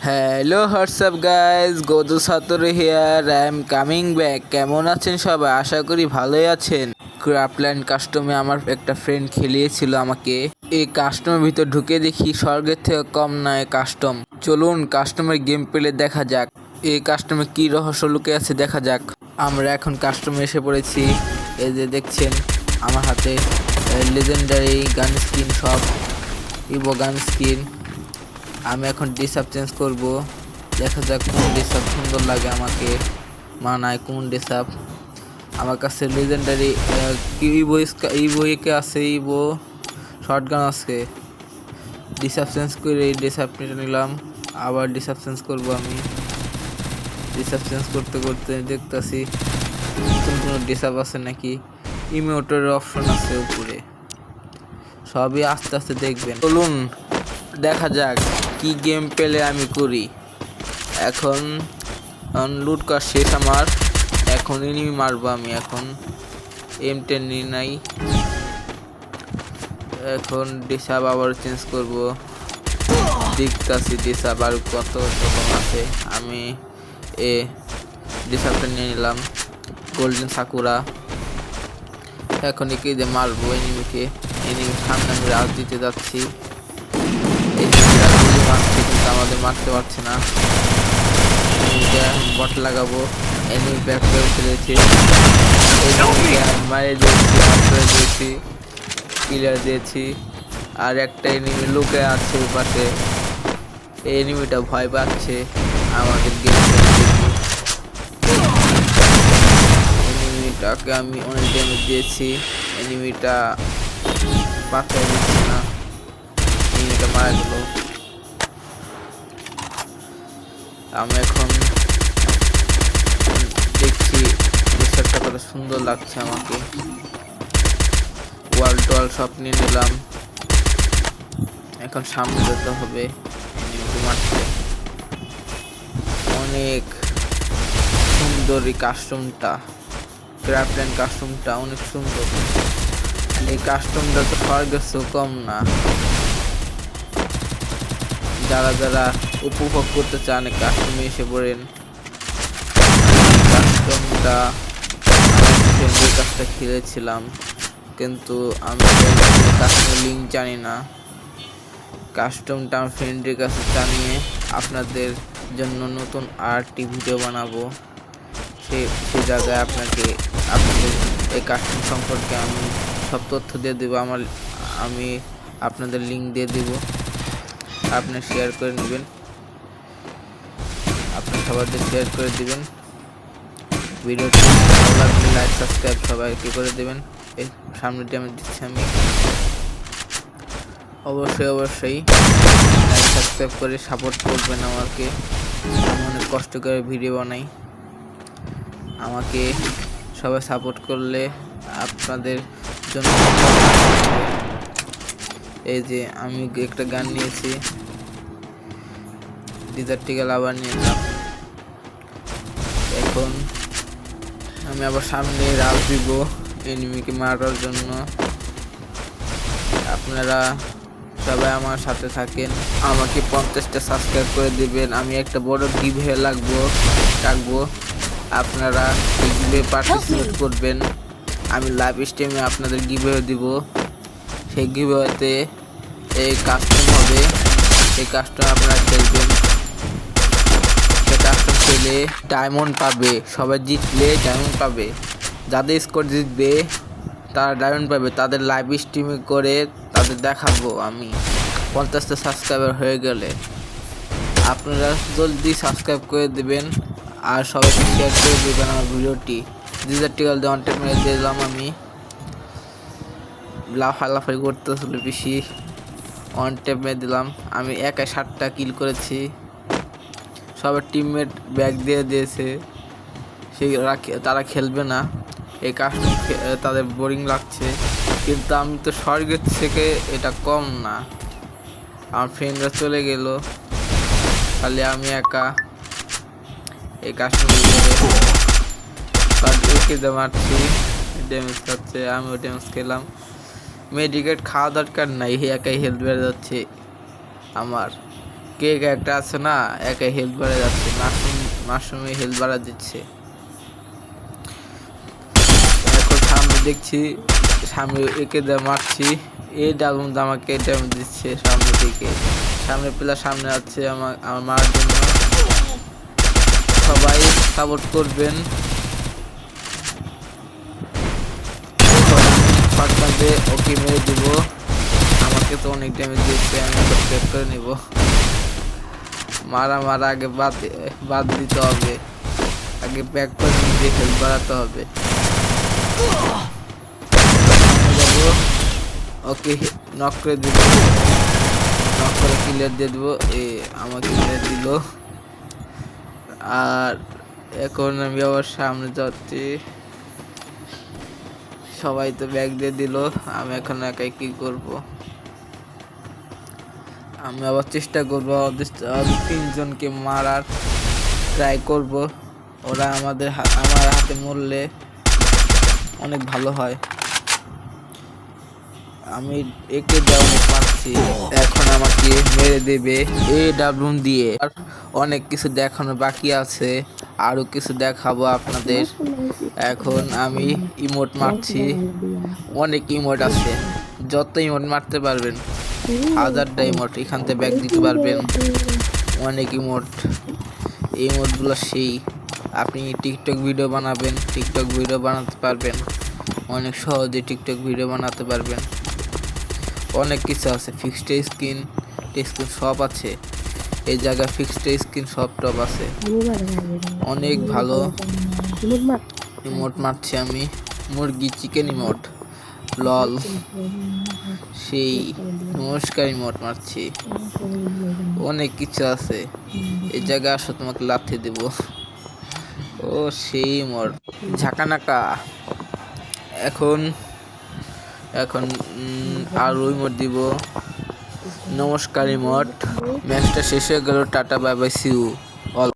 Hello WhatsApp guys, গদু সাতর here, I am coming back. কেমন আছেন সবাই? আশা করি ভালোই আছেন। ক্রাফল্যান্ড কাস্টমে আমার একটা ফ্রেন্ড খেলিয়েছিল আমাকে। এই কাস্টমের ভিতর ঢুকে দেখি স্বর্গের থেকে কম নয় কাস্টম। চলুন কাস্টমের গেম প্লে দেখা যাক। এই কাস্টমে কি রহস্য লুকে আছে দেখা যাক। আমরা এখন কাস্টমে এসে পড়েছি। এই যে দেখছেন আমার হাতে লেজেন্ডারি গান স্কিন, সব ইভো গান স্কিন। আমি এখন ডিসাপ চেঞ্জ করব, দেখা যাক কোন ডিসাপ সুন্দর লাগে আমাকে মানায়, কোন ডিসাপ আমার কাছে লেজেন্ডারি ইভো একে আছে, ইভো শর্টগান আছে। ডিসাপ চেঞ্জ করে এই ডিসাপ নিলাম, আবার ডিসাপ চেঞ্জ করবো। আমি ডিসাপ চেঞ্জ করতে করতে দেখতেছি নতুন কোনো ডিসাপ আছে নাকি। ইমোটের অপশন আছে উপরে, সবই আস্তে আস্তে দেখবেন। চলুন দেখা যাক কি গেম পেলে আমি করি। এখন লুট করা শেষ আমার, এখন এনিমি মারবো আমি। এখন M10 নিয়ে নাই, এখন ডিসাব আবার চেঞ্জ করব। দেখতেছি ডিসাব আর কত রকম আছে। আমি ডিসাবটা নিয়ে নিলাম, গোল্ডেন সাকুরা। এখন একে দিয়ে মারবো এনিমিকে। এনিমির সামনে আমি রাজ দিতে যাচ্ছি, মারছে কিন্তু আমাদের মারতে পারছে না। বট লাগাবো, এনিমি ব্যাক করে ফেলেছে। মারে দিয়েছি, ক্লিয়ার দিয়েছি। আর একটা এনিমি লুকে আছে পাশে, এই এনিমিটা ভয় পাচ্ছে আমাদের গেম। এনিমিটাকে আমি অনেক ড্যামেজ দিয়েছি, এনিমিটা পাত্তা দিচ্ছে না, এনিমিটা মারা গেল। আমি এখন দেখছি বিষয়টা কত সুন্দর লাগছে আমাকে। ওয়াল টোয়াল সব নিয়ে নিলাম, এখন সামনে যেতে হবে। মারতে অনেক সুন্দর এই কাস্টমটা, ক্রাফল্যান্ড কাস্টমটা অনেক সুন্দর। এই কাস্টমটা তো স্বর্গের কম না। যারা যারা উপভোগ করতে চান কাস্টমে এসে পড়েন। কাস্টমটা ফ্রেন্ডের কাছটা খেলেছিলাম, কিন্তু আমি কাস্টমের লিঙ্ক জানি না। কাস্টমটা আমার ফ্রেন্ডের কাছে জানিয়ে আপনাদের জন্য নতুন আরেকটি ভিডিও বানাবো। সেই জায়গায় আপনাদের এই কাস্টম সম্পর্কে আমি সব তথ্য দিয়ে দেবো। আমি আপনাদের লিঙ্ক দিয়ে দেব, আপনি শেয়ার করে নেবেন, আপনি সবাইকে শেয়ার করে দিবেন। ভিডিওটি ভালো লাগলে লাইক সাবস্ক্রাইব সবাইকে করে দেবেন। এই সামনেটি আমি দিচ্ছি, আমি অবশ্যই লাইক সাবস্ক্রাইব করে সাপোর্ট করবেন আমাকে। আমি অনেক কষ্ট করে ভিডিও বানাই, আমাকে সবাই সাপোর্ট করলে আপনাদের জন্য। এই যে আমি একটা গান নিয়েছি, ডিজার্টিক্যাল আবার নিলাম। এখন আমি আবার সামনে রাজ দিব এনিমিকে মারার জন্য। আপনারা সবাই আমার সাথে থাকেন, আমাকে 50টা সাবস্ক্রাইব করে দিবেন। আমি একটা বড় গিভওয়ে রাখবো, আপনারা এই গিভওয়ে পার্টিসিপেট করবেন। আমি লাইভ স্ট্রিমে আপনাদের গিভওয়ে দিব। সেই গিভওয়েতে এই কাস্টম হবে, এই কাস্টম আপনারা খেলবেন। সেই কাস্টম খেলে ডায়মন্ড পাবে, সবাই জিতলে ডায়মন্ড পাবে। যাদের স্কোর জিতবে তারা ডায়মন্ড পাবে। তাদের লাইভ স্ট্রিমে করে তাদের দেখাবো আমি 50টা সাবস্ক্রাইবার হয়ে গেলে। আপনারা জলদি সাবস্ক্রাইব করে দেবেন আর সবাইকে শেয়ার করে দেবেন আমার ভিডিওটি। ডিজার্টিক্যাল দিয়ে অনটেপ মেরে দিলাম, আমি লাফালাফি করতেছিল বেশি, অনটেপ মেরে দিলাম। আমি একাই 7টা কিল করেছি, সবার টিমমেট ব্যাগ দিয়ে দিয়েছে। তারা খেলবে না, এই কাস্টম তাদের বোরিং লাগছে। কিন্তু আমি তো স্বর্গের থেকে এটা কম না, আমার ফ্রেন্ডরা চলে গেল, খালি আমি একা এই কাস্টম মারছি, ড্যামেজ খাচ্ছে, আমিও ড্যামেজ খেলাম। মেডিকেট খাওয়া দরকার নাই, একাই হেলথ বেড়ে যাচ্ছে আমার। কে একটা আছে না, একা হেলথ বাড়া যাচ্ছে, মাশরুমে হেলথ বাড়া দিচ্ছে। এখন সামনে দেখছি, সামনে একে মারছি, এই ডাগুন আমাকে ড্যামেজ দিচ্ছে সামনে দিকে। সামনে প্লেয়ার সামনে আছে আমার মারার জন্য। সবাই সাপোর্ট করবেন। পাটনাতে ওকে মেরে দিব। আমাকে তো অনেক ড্যামেজ দিচ্ছে, আমি ওকে ব্যাক করে নিব। মারা আগে বাদ দিতে হবে, আগে ব্যাক করে নিজে হেলথ বাড়াতে হবে। ওকে নক করে দিব, নক করে ক্লিয়ার দিয়ে দেবো। আমাকে ক্লিয়ার দিল। আর এখন আমি আবার সামনে যাচ্ছি, সবাই তো ব্যাগ দিয়ে দিল, আমি এখন একাই কি করব। আমি আবার চেষ্টা করবো ওদের 3জনকে মারার ট্রাই করব। ওরা আমার হাতে মরলে অনেক ভালো হয়। আমি একে ডাউনে পাচ্ছি, এখন আমাকে মেরে দেবে ডাব্লুম দিয়ে। আর অনেক কিছু দেখানো বাকি আছে, আরো কিছু দেখাবো আপনাদের। এখন আমি ইমোট মারছি, অনেক ইমোট আছে, যত ইমোট মারতে পারবেন, 1000টা ইমোট এখান থেকে ব্যাগ দিতে পারবেন। অনেক ইমোটগুলো সেই, আপনি টিকটক ভিডিও বানাবেন, টিকটক ভিডিও বানাতে পারবেন, অনেক সহজে টিকটক ভিডিও বানাতে পারবেন। অনেক কিছু আছে, ফিক্সড স্ক্রিন সব আছে এই জায়গায়, ফিক্সড স্ক্রিন সব টপ আছে। অনেক ভালো ইমোট মারছি আমি, মুরগি চিকেন ইমোট, লল, সেই নমস্কার ইমোট মারছি। অনেক কিছু আছে এই জায়গায়, আসো তোমাকে লাথি দেব। ও সেই ইমোট ঝাঁকানাকা। এখন আর ইমোট দিব, নমস্কার ইমোট। ম্যাচটা শেষ হয়ে গেল, tata bye bye, see you.